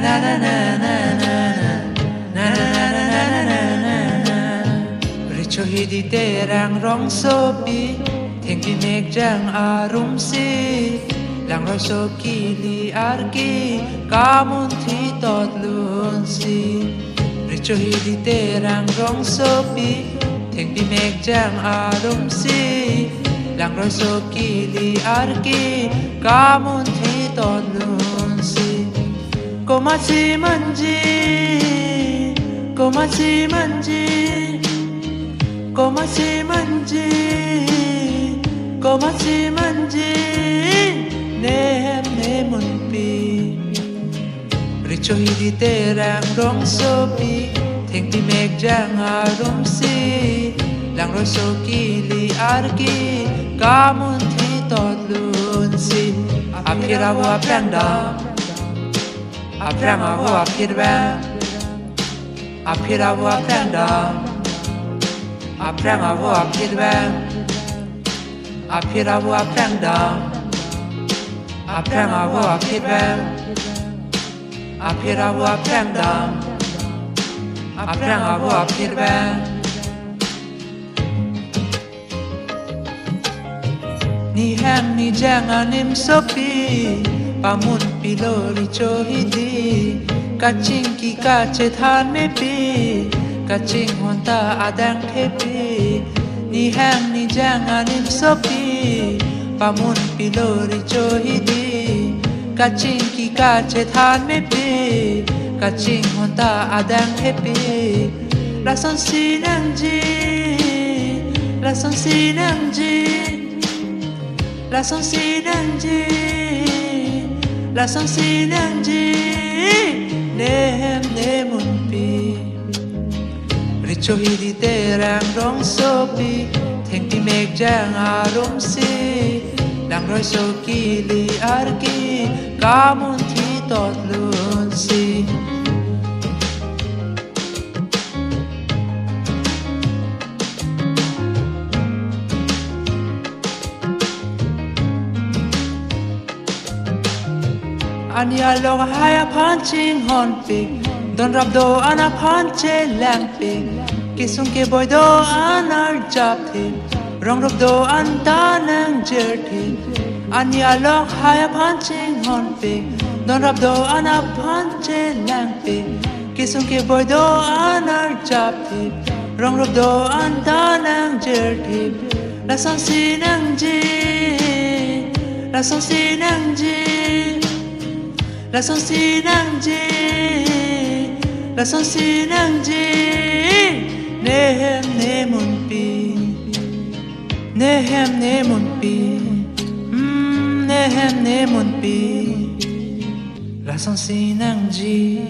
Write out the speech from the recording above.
na na na na na na na na na na na Richo hidi terang rong sopi Theng pi mek jang arum si Lang roi so kili arki Kamun thi tot lun si Richo hidi terang rong sopi Theng pi mek jang arum si Lang roi so kili arki Kamun thi tot lun si Komachi manji Komachi manji Komachi manji Komachi manji Nehem ne munpi Richo hidi terang rong sopi Theng pi mek jang arum si Lang roi so kili arki Kamun thi tot lun si Aphira wo aplang dam Aplang wo aphirwa Aphira wo aplang dam Aplang wo aphirwa Aphira wo aplang dam Aplang wo aphirwa Aphira wo aplang dam Aplang wo aphirwa Ni ham ni jang anim sopi Pamun pilo richo hidi Kaching ki kache than me pi Kaching honta adang hepi Ni ham ni jang anim sopi Pamun pilo richo hidi Kaching ki kache than me pi Kaching honta adang hepi Rason sinang ji Rason sinang ji Rason sinang ji Rason sinang ji Nehem ne munpi Richo hidi terang rong sopi Theng pi mek jang arum si Lang roi so kili arki Kamun thi tot lun si Anya long haya punching hon pig Don rap do ana punche lang pig Kisung ke boy do anar jap thim Rong rap do anta nang jer thim Anya long haya punching hon pig Don rap do ana punche lang pig Kisung ke boy do anar jap thim Rong rap do anta nang jer thim La son si nang ji La son si nang ji La son sinang ji La son sinang ji Nehem ne munpi Nehem ne munpi Nehem ne munpi La son sinang ji